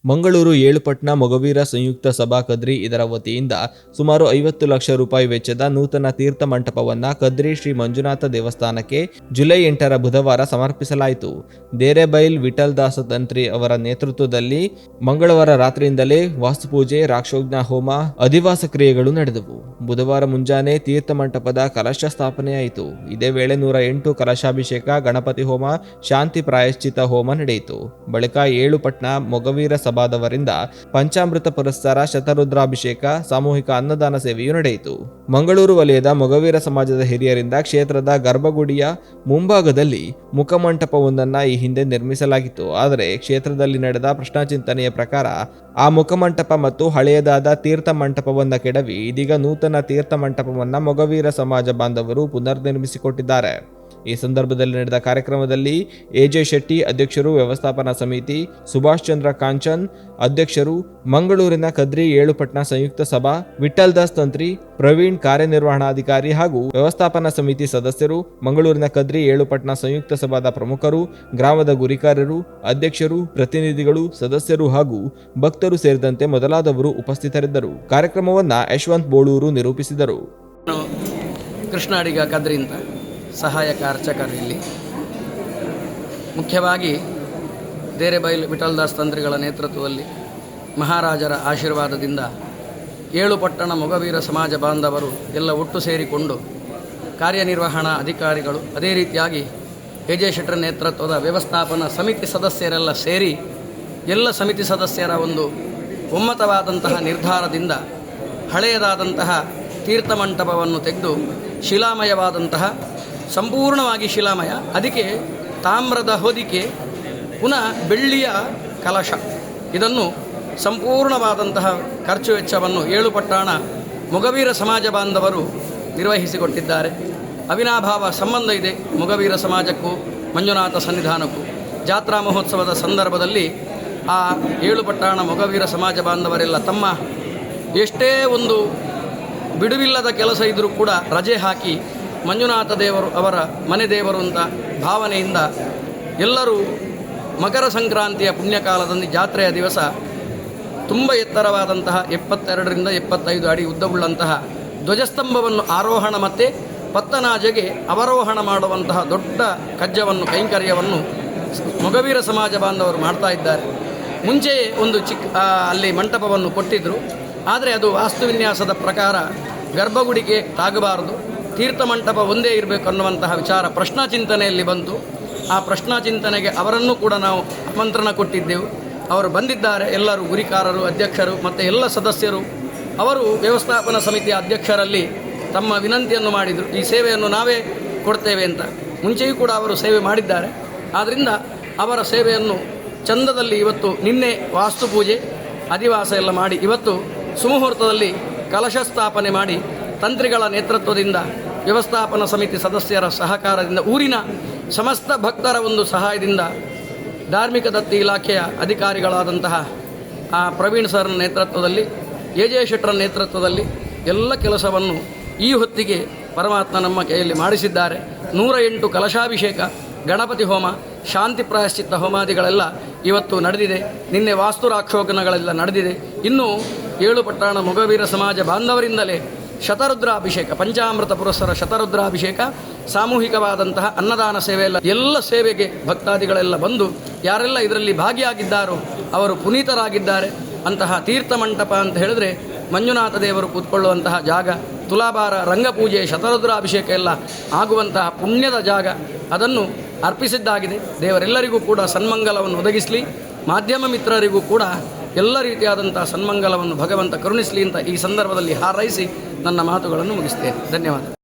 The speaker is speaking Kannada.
ಮಂಗಳೂರು ಏಳುಪಟ್ನ ಮೊಗವೀರ ಸಂಯುಕ್ತ ಸಭಾ ಕದ್ರಿ ಇದರ ವತಿಯಿಂದ ಸುಮಾರು 50 ಲಕ್ಷ ರೂಪಾಯಿ ವೆಚ್ಚದ ನೂತನ ತೀರ್ಥ ಮಂಟಪವನ್ನು ಕದ್ರಿ ಶ್ರೀ ಮಂಜುನಾಥ ದೇವಸ್ಥಾನಕ್ಕೆ ಜುಲೈ 8ರ ಬುಧವಾರ ಸಮರ್ಪಿಸಲಾಯಿತು. ದೇರೆಬೈಲ್ ವಿಠಲ್ ದಾಸ ತಂತ್ರಿ ಅವರ ನೇತೃತ್ವದಲ್ಲಿ ಮಂಗಳವಾರ ರಾತ್ರಿಯಿಂದಲೇ ವಾಸ್ತುಪೂಜೆ, ರಾಕ್ಷೋಜ್ಞ ಹೋಮ, ಅಧಿವಾಸ ಕ್ರಿಯೆಗಳು ನಡೆದವು. ಬುಧವಾರ ಮುಂಜಾನೆ ತೀರ್ಥ ಮಂಟಪದ ಕಲಶ ಸ್ಥಾಪನೆಯಾಯಿತು. ಇದೇ ವೇಳೆ 108 ಕಲಶಾಭಿಷೇಕ, ಗಣಪತಿ ಹೋಮ, ಶಾಂತಿ ಪ್ರಾಯಶ್ಚಿತ ಹೋಮ ನಡೆಯಿತು. ಬಳಿಕ ಏಳುಪಟ್ನ ಮೊಗವೀರ ಸಭಾದವರಿಂದ ಪಂಚಾಮೃತ ಪುರಸ್ಕಾರ, ಶತರುದ್ರಾಭಿಷೇಕ, ಸಾಮೂಹಿಕ ಅನ್ನದಾನ ಸೇವೆಯೂ ನಡೆಯಿತು. ಮಂಗಳೂರು ವಲಯದ ಮೊಗವೀರ ಸಮಾಜದ ಹಿರಿಯರಿಂದ ಕ್ಷೇತ್ರದ ಗರ್ಭಗುಡಿಯ ಮುಂಭಾಗದಲ್ಲಿ ಮುಖಮಂಟಪವೊಂದನ್ನು ಈ ಹಿಂದೆ ನಿರ್ಮಿಸಲಾಗಿತ್ತು. ಆದರೆ ಕ್ಷೇತ್ರದಲ್ಲಿ ನಡೆದ ಪ್ರಶ್ನಾಚಿಂತನೆಯ ಪ್ರಕಾರ ಆ ಮುಖಮಂಟಪ ಮತ್ತು ಹಳೆಯದಾದ ತೀರ್ಥ ಮಂಟಪವನ್ನು ಕೆಡವಿ ಇದೀಗ ನೂತನ ತೀರ್ಥ ಮಂಟಪವನ್ನು ಮೊಗವೀರ ಸಮಾಜ ಬಾಂಧವರು ಪುನರ್ ನಿರ್ಮಿಸಿಕೊಟ್ಟಿದ್ದಾರೆ. ಈ ಸಂದರ್ಭದಲ್ಲಿ ನಡೆದ ಕಾರ್ಯಕ್ರಮದಲ್ಲಿ ಎಜೆ ಶೆಟ್ಟಿ ಅಧ್ಯಕ್ಷರು, ವ್ಯವಸ್ಥಾಪನಾ ಸಮಿತಿ ಸುಭಾಷ್ ಚಂದ್ರ ಕಾಂಚನ್ ಅಧ್ಯಕ್ಷರು, ಮಂಗಳೂರಿನ ಕದ್ರಿ ಏಳುಪಟ್ನ ಸಂಯುಕ್ತ ಸಭಾ ವಿಠಲ್ ದಾಸ್ ತಂತ್ರಿ, ಪ್ರವೀಣ್ ಕಾರ್ಯನಿರ್ವಹಣಾಧಿಕಾರಿ ಹಾಗೂ ವ್ಯವಸ್ಥಾಪನಾ ಸಮಿತಿ ಸದಸ್ಯರು, ಮಂಗಳೂರಿನ ಕದ್ರಿ ಏಳುಪಟ್ನ ಸಂಯುಕ್ತ ಸಭಾದ ಪ್ರಮುಖರು, ಗ್ರಾಮದ ಗುರಿಕಾರರು, ಅಧ್ಯಕ್ಷರು, ಪ್ರತಿನಿಧಿಗಳು, ಸದಸ್ಯರು ಹಾಗೂ ಭಕ್ತರು ಸೇರಿದಂತೆ ಮೊದಲಾದವರು ಉಪಸ್ಥಿತರಿದ್ದರು. ಕಾರ್ಯಕ್ರಮವನ್ನು ಯಶವಂತ್ ಬೋಳೂರು ನಿರೂಪಿಸಿದರು. ಕೃಷ್ಣಾಡಿಗ ಕದ್ರಿ ಅಂತ ಸಹಾಯಕ ಅರ್ಚಕರು ಇಲ್ಲಿ ಮುಖ್ಯವಾಗಿ ದೇರೆಬೈಲ್ ವಿಠಲ್ ದಾಸ್ ತಂತ್ರಿಗಳ ನೇತೃತ್ವದಲ್ಲಿ ಮಹಾರಾಜರ ಆಶೀರ್ವಾದದಿಂದ ಏಳುಪಟ್ಟಣ ಮೊಗವೀರ ಸಮಾಜ ಬಾಂಧವರು ಎಲ್ಲ ಒಟ್ಟು ಸೇರಿಕೊಂಡು ಕಾರ್ಯನಿರ್ವಹಣಾ ಅಧಿಕಾರಿಗಳು, ಅದೇ ರೀತಿಯಾಗಿ ಎಜೆ ಶೆಟ್ಟರ್ ನೇತೃತ್ವದ ವ್ಯವಸ್ಥಾಪನಾ ಸಮಿತಿ ಸದಸ್ಯರೆಲ್ಲ ಸೇರಿ ಎಲ್ಲ ಸಮಿತಿ ಸದಸ್ಯರ ಒಂದು ಒಮ್ಮತವಾದಂತಹ ನಿರ್ಧಾರದಿಂದ ಹಳೆಯದಾದಂತಹ ತೀರ್ಥ ಮಂಟಪವನ್ನು ತೆಗೆದು ಶಿಲಾಮಯವಾದಂತಹ ಸಂಪೂರ್ಣವಾಗಿ ಶಿಲಾಮಯ, ಅದಕ್ಕೆ ತಾಮ್ರದ ಹೊದಿಕೆ, ಪುನಃ ಬೆಳ್ಳಿಯ ಕಲಶ, ಇದನ್ನು ಸಂಪೂರ್ಣವಾದಂತಹ ಖರ್ಚು ವೆಚ್ಚವನ್ನು ಏಳುಪಟ್ಟಣ ಮೊಗವೀರ ಸಮಾಜ ಬಾಂಧವರು ನಿರ್ವಹಿಸಿಕೊಟ್ಟಿದ್ದಾರೆ. ಅವಿನಾಭಾವ ಸಂಬಂಧ ಇದೆ ಮೊಗವೀರ ಸಮಾಜಕ್ಕೂ ಮಂಜುನಾಥ ಸನ್ನಿಧಾನಕ್ಕೂ. ಜಾತ್ರಾ ಮಹೋತ್ಸವದ ಸಂದರ್ಭದಲ್ಲಿ ಆ ಏಳುಪಟ್ಟಣ ಮೊಗವೀರ ಸಮಾಜ ಬಾಂಧವರೆಲ್ಲ ತಮ್ಮ ಎಷ್ಟೇ ಒಂದು ಬಿಡುವಿಲ್ಲದ ಕೆಲಸ ಇದ್ದರೂ ಕೂಡ ರಜೆ ಹಾಕಿ ಮಂಜುನಾಥ ದೇವರು ಅವರ ಮನೆ ದೇವರು ಅಂತ ಭಾವನೆಯಿಂದ ಎಲ್ಲರೂ ಮಕರ ಸಂಕ್ರಾಂತಿಯ ಪುಣ್ಯಕಾಲದಲ್ಲಿ ಜಾತ್ರೆಯ ದಿವಸ ತುಂಬ ಎತ್ತರವಾದಂತಹ 72ರಿಂದ 75 ಅಡಿ ಉದ್ದವುಳ್ಳಂತಹ ಧ್ವಜಸ್ತಂಭವನ್ನು ಆರೋಹಣ ಮತ್ತು ಪತ್ತನಾಜೆಗೆ ಅವರೋಹಣ ಮಾಡುವಂತಹ ದೊಡ್ಡ ಕಜ್ಜವನ್ನು, ಕೈಂಕರ್ಯವನ್ನು ಮೊಗವೀರ ಸಮಾಜ ಬಾಂಧವರು ಮಾಡ್ತಾ ಇದ್ದಾರೆ. ಮುಂಚೆಯೇ ಒಂದು ಅಲ್ಲಿ ಮಂಟಪವನ್ನು ಕೊಟ್ಟಿದ್ದರು. ಆದರೆ ಅದು ವಾಸ್ತುವಿನ್ಯಾಸದ ಪ್ರಕಾರ ಗರ್ಭಗುಡಿಗೆ ತಾಗಬಾರದು, ತೀರ್ಥ ಮಂಟಪ ಒಂದೇ ಇರಬೇಕು ಅನ್ನುವಂತಹ ವಿಚಾರ ಪ್ರಶ್ನಾಚಿಂತನೆಯಲ್ಲಿ ಬಂತು. ಆ ಪ್ರಶ್ನಾಚಿಂತನೆಗೆ ಅವರನ್ನು ಕೂಡ ನಾವು ಆಮಂತ್ರಣ ಕೊಟ್ಟಿದ್ದೆವು. ಅವರು ಬಂದಿದ್ದಾರೆ. ಎಲ್ಲರೂ ಗುರಿಕಾರರು, ಅಧ್ಯಕ್ಷರು ಮತ್ತು ಎಲ್ಲ ಸದಸ್ಯರು. ಅವರು ವ್ಯವಸ್ಥಾಪನಾ ಸಮಿತಿಯ ಅಧ್ಯಕ್ಷರಲ್ಲಿ ತಮ್ಮ ವಿನಂತಿಯನ್ನು ಮಾಡಿದರು, ಈ ಸೇವೆಯನ್ನು ನಾವೇ ಕೊಡ್ತೇವೆ ಅಂತ. ಮುಂಚೆಯೂ ಕೂಡ ಅವರು ಸೇವೆ ಮಾಡಿದ್ದಾರೆ. ಆದ್ದರಿಂದ ಅವರ ಸೇವೆಯನ್ನು ಚಂದದಲ್ಲಿ ಇವತ್ತು ನಿನ್ನೆ ವಾಸ್ತುಪೂಜೆ, ಅಧಿವಾಸ ಎಲ್ಲ ಮಾಡಿ ಇವತ್ತು ಸುಮುಹೂರ್ತದಲ್ಲಿ ಕಲಶ ಸ್ಥಾಪನೆ ಮಾಡಿ ತಂತ್ರಿಗಳ ನೇತೃತ್ವದಿಂದ, ವ್ಯವಸ್ಥಾಪನಾ ಸಮಿತಿ ಸದಸ್ಯರ ಸಹಕಾರದಿಂದ, ಊರಿನ ಸಮಸ್ತ ಭಕ್ತರ ಒಂದು ಸಹಾಯದಿಂದ, ಧಾರ್ಮಿಕ ದತ್ತಿ ಇಲಾಖೆಯ ಅಧಿಕಾರಿಗಳಾದಂತಹ ಆ ಪ್ರವೀಣ್ ಸರ್ನ ನೇತೃತ್ವದಲ್ಲಿ, ಎಜೆ ಶೆಟ್ಟರ ನೇತೃತ್ವದಲ್ಲಿ ಎಲ್ಲ ಕೆಲಸವನ್ನು ಈ ಹೊತ್ತಿಗೆ ಪರಮಾತ್ಮ ನಮ್ಮ ಕೈಯಲ್ಲಿ ಮಾಡಿಸಿದ್ದಾರೆ. 108 ಕಲಶಾಭಿಷೇಕ, ಗಣಪತಿ ಹೋಮ, ಶಾಂತಿ ಪ್ರಾಯಶ್ಚಿತ್ತ ಹೋಮಾದಿಗಳೆಲ್ಲ ಇವತ್ತು ನಡೆದಿದೆ. ನಿನ್ನೆ ವಾಸ್ತು ರಾಕ್ಷೋಗಣಗಳೆಲ್ಲ ನಡೆದಿದೆ. ಇನ್ನು ಏಳುಪಟ್ಟಣ ಮೊಗವೀರ ಸಮಾಜ ಬಾಂಧವರಿಂದಲೇ ಶತರುದ್ರಾಭಿಷೇಕ, ಪಂಚಾಮೃತ ಪುರಸ್ಸರ ಶತರುದ್ರಾಭಿಷೇಕ, ಸಾಮೂಹಿಕವಾದಂತಹ ಅನ್ನದಾನ ಸೇವೆ ಎಲ್ಲ ಸೇವೆಗೆ ಭಕ್ತಾದಿಗಳೆಲ್ಲ ಬಂದು ಯಾರೆಲ್ಲ ಇದರಲ್ಲಿ ಭಾಗಿಯಾಗಿದ್ದಾರೋ ಅವರು ಪುನೀತರಾಗಿದ್ದಾರೆ. ಅಂತಹ ತೀರ್ಥ ಮಂಟಪ ಅಂತ ಹೇಳಿದ್ರೆ ಮಂಜುನಾಥ ದೇವರು ಕೂತ್ಕೊಳ್ಳುವಂತಹ ಜಾಗ, ತುಲಾಭಾರ, ರಂಗಪೂಜೆ, ಶತರುದ್ರಾಭಿಷೇಕ ಎಲ್ಲ ಆಗುವಂತಹ ಪುಣ್ಯದ ಜಾಗ. ಅದನ್ನು ಅರ್ಪಿಸಿದ್ದಾಗಿದೆ. ದೇವರೆಲ್ಲರಿಗೂ ಕೂಡ ಸನ್ಮಂಗಲವನ್ನು ಒದಗಿಸಲಿ. ಮಾಧ್ಯಮ ಮಿತ್ರರಿಗೂ ಕೂಡ ಎಲ್ಲ ರೀತಿಯಾದಂಥ ಸನ್ಮಂಗಲವನ್ನು ಭಗವಂತ ಕರುಣಿಸಲಿ ಅಂತ ಈ ಸಂದರ್ಭದಲ್ಲಿ ಹಾರೈಸಿ ನನ್ನ ಮಾತುಗಳನ್ನು ಮುಗಿಸ್ತೇನೆ. ಧನ್ಯವಾದ.